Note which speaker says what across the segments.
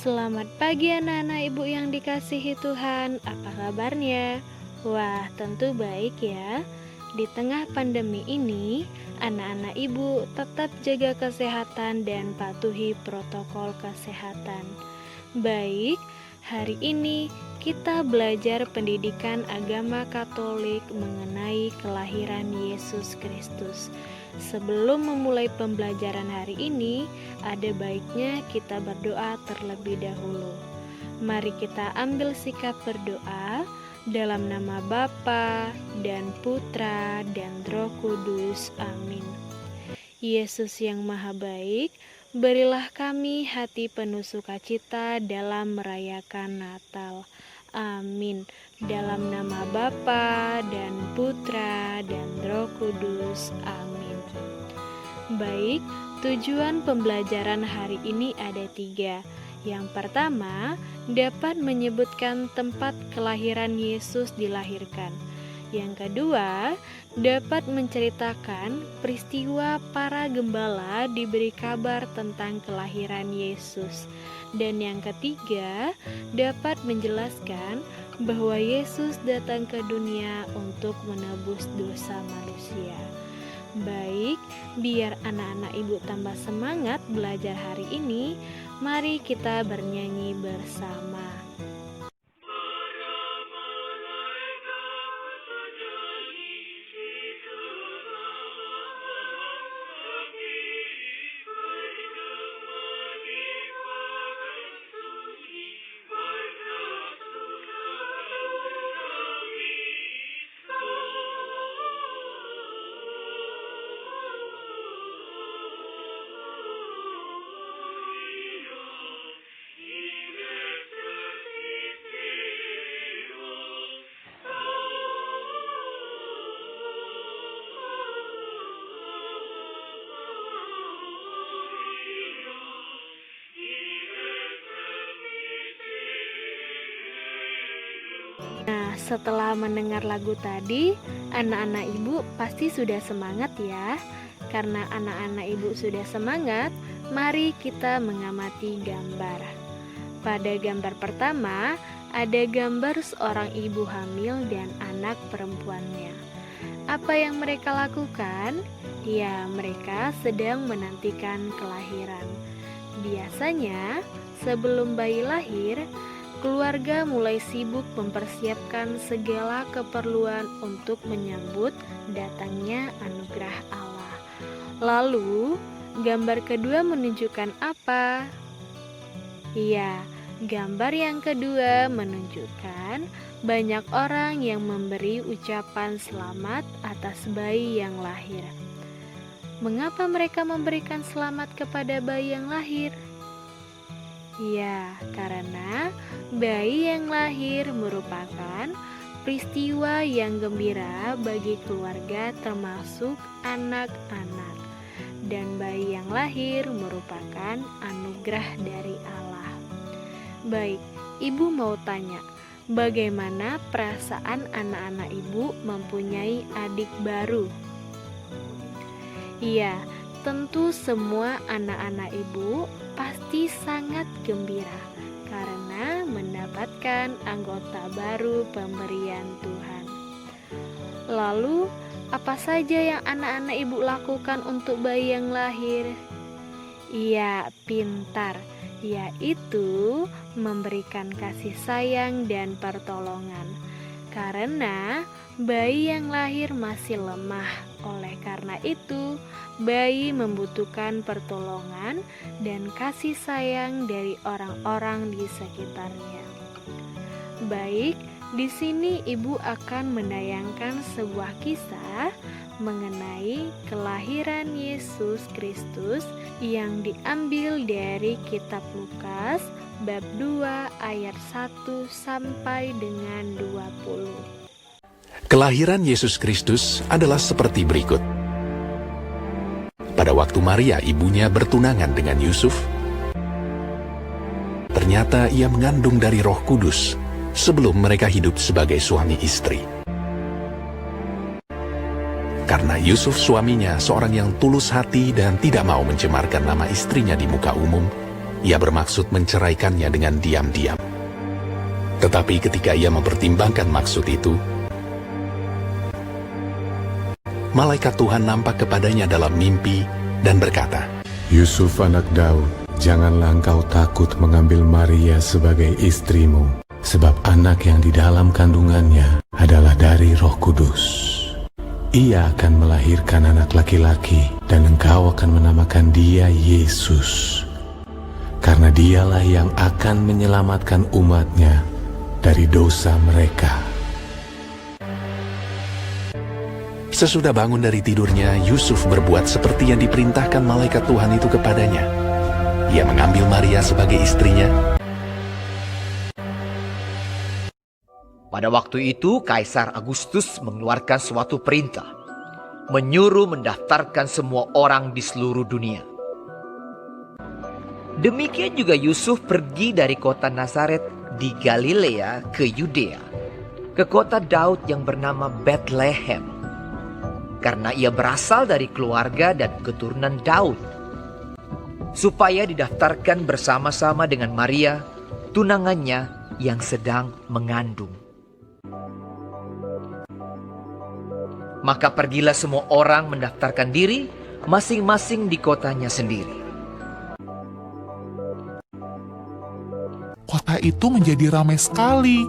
Speaker 1: Selamat pagi anak-anak ibu yang dikasihi Tuhan, apa kabarnya? Wah, tentu baik ya. Di tengah pandemi ini, anak-anak ibu tetap jaga kesehatan dan patuhi protokol kesehatan. Baik, hari ini kita belajar pendidikan agama Katolik mengenai kelahiran Yesus Kristus. Sebelum memulai pembelajaran hari ini, ada baiknya kita berdoa terlebih dahulu. Mari kita ambil sikap berdoa dalam nama Bapa dan Putra dan Roh Kudus. Amin. Yesus yang Maha Baik, berilah kami hati penuh sukacita dalam merayakan Natal. Amin. Dalam nama Bapa dan Putra dan Roh Kudus. Amin. Baik, tujuan pembelajaran hari ini ada 3. Yang pertama, dapat menyebutkan tempat kelahiran Yesus dilahirkan. Yang kedua, dapat menceritakan peristiwa para gembala diberi kabar tentang kelahiran Yesus. Dan yang ketiga, dapat menjelaskan bahwa Yesus datang ke dunia untuk menebus dosa manusia. Baik, biar anak-anak ibu tambah semangat belajar hari ini, mari kita bernyanyi bersama. Nah, setelah mendengar lagu tadi, anak-anak ibu pasti sudah semangat ya. Karena anak-anak ibu sudah semangat, mari kita mengamati gambar. Pada gambar pertama, ada gambar seorang ibu hamil dan anak perempuannya. Apa yang mereka lakukan? Ya, mereka sedang menantikan kelahiran. Biasanya, sebelum bayi lahir, keluarga mulai sibuk mempersiapkan segala keperluan untuk menyambut datangnya anugerah Allah. Lalu, gambar kedua menunjukkan apa? Iya, gambar yang kedua menunjukkan banyak orang yang memberi ucapan selamat atas bayi yang lahir. Mengapa mereka memberikan selamat kepada bayi yang lahir? Ya, karena bayi yang lahir merupakan peristiwa yang gembira bagi keluarga termasuk anak-anak. Dan bayi yang lahir merupakan anugerah dari Allah. Baik, ibu mau tanya, bagaimana perasaan anak-anak ibu mempunyai adik baru? Iya, tentu semua anak-anak ibu pasti sangat gembira karena mendapatkan anggota baru pemberian Tuhan. Lalu, apa saja yang anak-anak ibu lakukan untuk bayi yang lahir? Iya, pintar, yaitu memberikan kasih sayang dan pertolongan. Karena bayi yang lahir masih lemah, oleh karena itu bayi membutuhkan pertolongan dan kasih sayang dari orang-orang di sekitarnya. Baik, di sini ibu akan menayangkan sebuah kisah mengenai kelahiran Yesus Kristus yang diambil dari kitab Lukas bab 2 ayat 1 sampai dengan 20.
Speaker 2: Kelahiran Yesus Kristus adalah seperti berikut. Pada waktu Maria ibunya bertunangan dengan Yusuf, ternyata ia mengandung dari Roh Kudus sebelum mereka hidup sebagai suami istri. Karena Yusuf suaminya seorang yang tulus hati dan tidak mau mencemarkan nama istrinya di muka umum, ia bermaksud menceraikannya dengan diam-diam. Tetapi ketika ia mempertimbangkan maksud itu, malaikat Tuhan nampak kepadanya dalam mimpi dan berkata,
Speaker 3: Yusuf anak Daud, janganlah engkau takut mengambil Maria sebagai istrimu, sebab anak yang di dalam kandungannya adalah dari Roh Kudus. Ia akan melahirkan anak laki-laki, dan engkau akan menamakan dia Yesus, karena dialah yang akan menyelamatkan umatnya dari dosa mereka.
Speaker 2: Sesudah bangun dari tidurnya, Yusuf berbuat seperti yang diperintahkan malaikat Tuhan itu kepadanya. Ia mengambil Maria sebagai istrinya.
Speaker 4: Pada waktu itu, Kaisar Agustus mengeluarkan suatu perintah, menyuruh mendaftarkan semua orang di seluruh dunia. Demikian juga Yusuf pergi dari kota Nazaret di Galilea ke Yudea, ke kota Daud yang bernama Bethlehem, karena ia berasal dari keluarga dan keturunan Daud, supaya didaftarkan bersama-sama dengan Maria, tunangannya yang sedang mengandung. Maka pergilah semua orang mendaftarkan diri masing-masing di kotanya sendiri.
Speaker 5: Kota itu menjadi ramai sekali.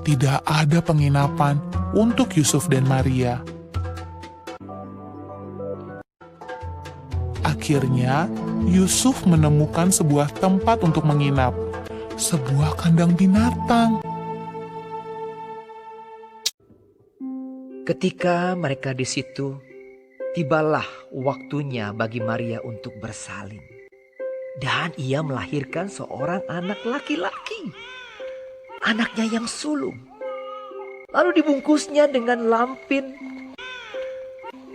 Speaker 5: Tidak ada penginapan untuk Yusuf dan Maria. Akhirnya, Yusuf menemukan sebuah tempat untuk menginap, sebuah kandang binatang.
Speaker 4: Ketika mereka di situ, tibalah waktunya bagi Maria untuk bersalin. Dan ia melahirkan seorang anak laki-laki, anaknya yang sulung. Lalu dibungkusnya dengan lampin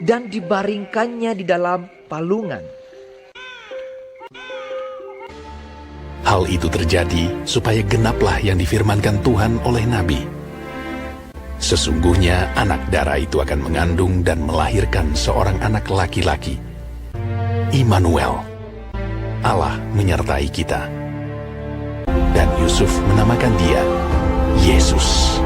Speaker 4: dan dibaringkannya di dalam palungan.
Speaker 2: Hal itu terjadi supaya genaplah yang difirmankan Tuhan oleh Nabi. Sesungguhnya anak darah itu akan mengandung dan melahirkan seorang anak laki-laki. Immanuel, Allah menyertai kita. Dan Yusuf menamakan dia Yesus.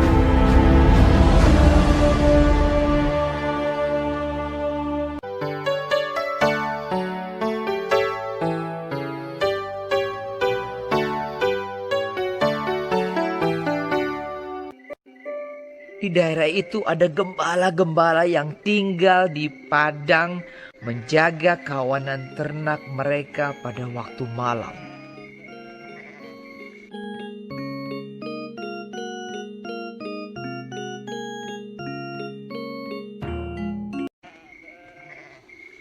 Speaker 4: Di daerah itu ada gembala-gembala yang tinggal di padang menjaga kawanan ternak mereka pada waktu malam.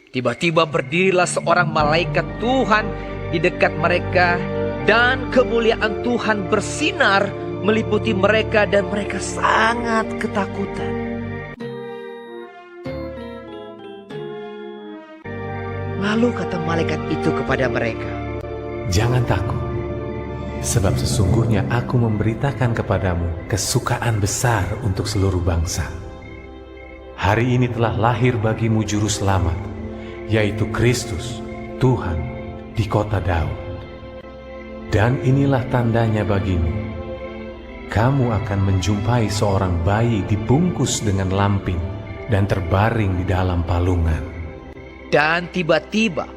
Speaker 4: Tiba-tiba berdirilah seorang malaikat Tuhan di dekat mereka, dan kemuliaan Tuhan bersinar meliputi mereka, dan mereka sangat ketakutan. Lalu kata malaikat itu kepada mereka,
Speaker 3: Jangan takut, sebab sesungguhnya aku memberitakan kepadamu kesukaan besar untuk seluruh bangsa. Hari ini telah lahir bagimu juru selamat, yaitu Kristus, Tuhan, di kota Daud. Dan inilah tandanya bagimu. Kamu akan menjumpai seorang bayi dibungkus dengan lampin dan terbaring di dalam palungan.
Speaker 4: dan tiba-tiba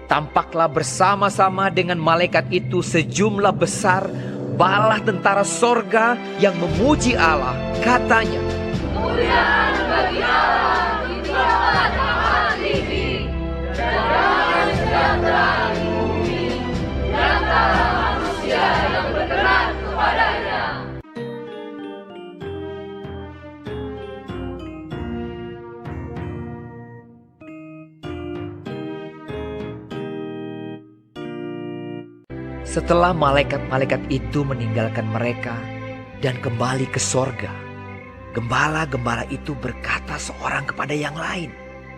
Speaker 4: tampaklah bersama-sama dengan malaikat itu sejumlah besar bala tentara sorga yang memuji Allah. Katanya,
Speaker 6: Kemuliaan bagi Allah di tempat amat tinggi, dan damai sejahtera di bumi, di antara manusia yang berkenan kepadanya.
Speaker 4: setelah malaikat-malaikat itu meninggalkan mereka dan kembali ke sorga, gembala-gembala itu berkata seorang kepada yang lain,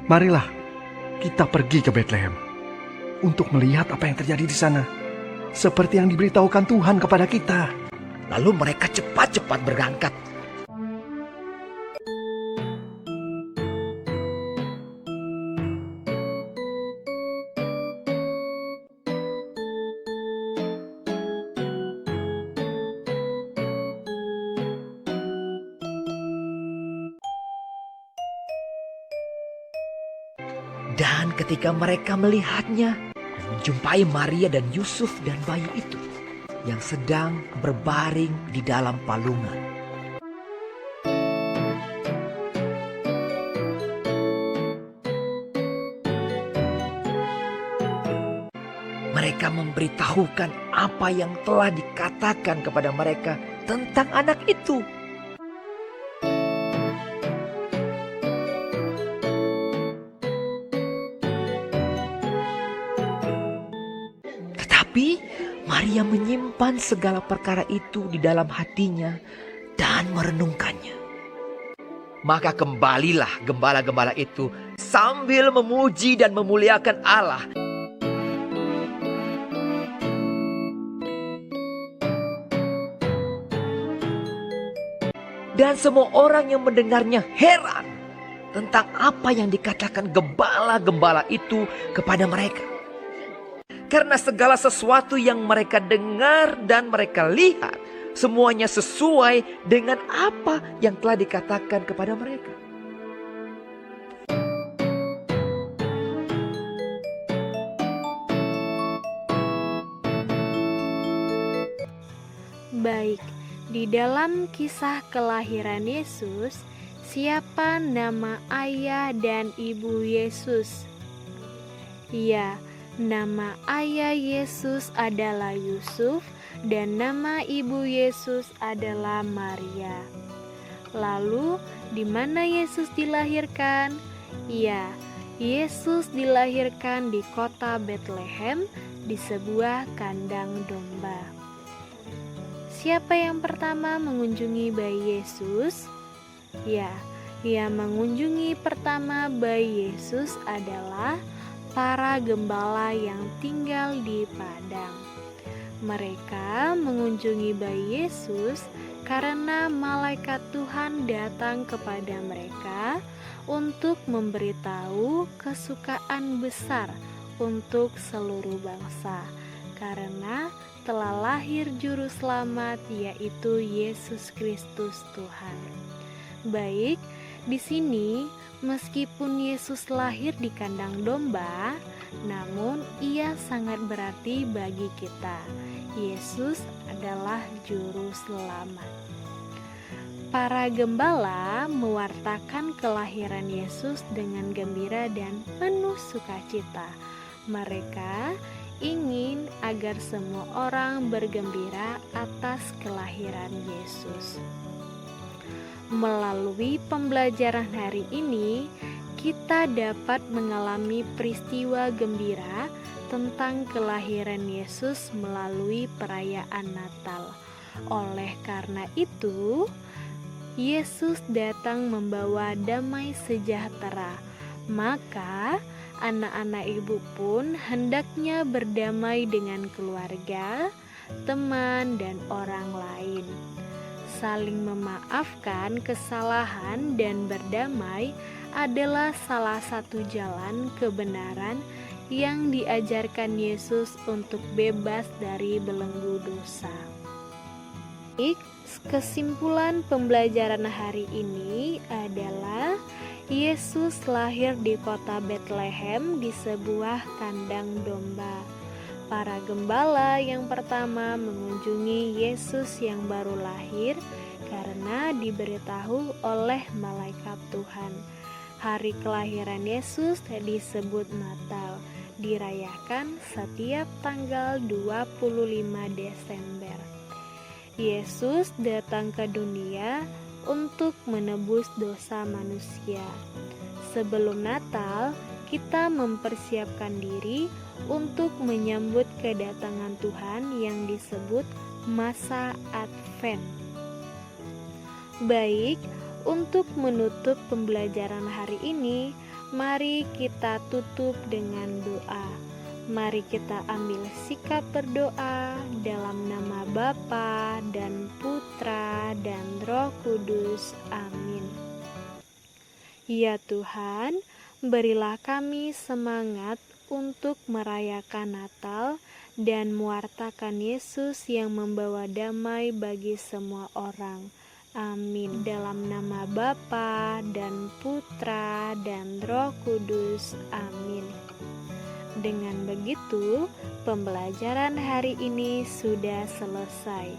Speaker 7: Marilah, kita pergi ke Bethlehem untuk melihat apa yang terjadi di sana, seperti yang diberitahukan Tuhan kepada kita.
Speaker 4: Lalu mereka cepat-cepat berangkat. Dan ketika mereka melihatnya dan menjumpai Maria dan Yusuf dan bayi itu yang sedang berbaring di dalam palungan, mereka memberitahukan apa yang telah dikatakan kepada mereka tentang anak itu. Tetapi Maria menyimpan segala perkara itu di dalam hatinya dan merenungkannya. Maka kembalilah gembala-gembala itu sambil memuji dan memuliakan Allah. Dan semua orang yang mendengarnya heran tentang apa yang dikatakan gembala-gembala itu kepada mereka. Karena segala sesuatu yang mereka dengar dan mereka lihat, semuanya sesuai dengan apa yang telah dikatakan kepada mereka.
Speaker 1: Baik, di dalam kisah kelahiran Yesus, siapa nama ayah dan ibu Yesus? Ya, nama ayah Yesus adalah Yusuf dan nama ibu Yesus adalah Maria. Lalu, di mana Yesus dilahirkan? Ya, Yesus dilahirkan di kota Bethlehem di sebuah kandang domba. Siapa yang pertama mengunjungi bayi Yesus? Ya, yang mengunjungi pertama bayi Yesus adalah para gembala yang tinggal di padang. Mereka mengunjungi bayi Yesus karena malaikat Tuhan datang kepada mereka untuk memberitahu kesukaan besar untuk seluruh bangsa, karena telah lahir juru selamat, yaitu Yesus Kristus Tuhan. Baik, di sini meskipun Yesus lahir di kandang domba, namun ia sangat berarti bagi kita. Yesus adalah juru selamat. Para gembala mewartakan kelahiran Yesus dengan gembira dan penuh sukacita. Mereka ingin agar semua orang bergembira atas kelahiran Yesus. Melalui pembelajaran hari ini, kita dapat mengalami peristiwa gembira tentang kelahiran Yesus melalui perayaan Natal. Oleh karena itu, Yesus datang membawa damai sejahtera. Maka, anak-anak ibu pun hendaknya berdamai dengan keluarga, teman, dan orang lain. Saling memaafkan kesalahan dan berdamai adalah salah satu jalan kebenaran yang diajarkan Yesus untuk bebas dari belenggu dosa. Kesimpulan pembelajaran hari ini adalah Yesus lahir di kota Bethlehem di sebuah kandang domba. Para gembala yang pertama mengunjungi Yesus yang baru lahir karena diberitahu oleh malaikat Tuhan. Hari kelahiran Yesus disebut Natal, dirayakan setiap tanggal 25 Desember. Yesus datang ke dunia untuk menebus dosa manusia. Sebelum Natal, kita mempersiapkan diri untuk menyambut kedatangan Tuhan yang disebut masa Advent. Baik, untuk menutup pembelajaran hari ini, mari kita tutup dengan doa. Mari kita ambil sikap berdoa dalam nama Bapa dan Putra dan Roh Kudus. Amin. Ya Tuhan, berilah kami semangat untuk merayakan Natal dan mewartakan Yesus yang membawa damai bagi semua orang. Amin. Dalam nama Bapa dan Putra dan Roh Kudus. Amin. Dengan begitu, pembelajaran hari ini sudah selesai.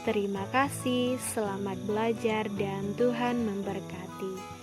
Speaker 1: Terima kasih, selamat belajar dan Tuhan memberkati.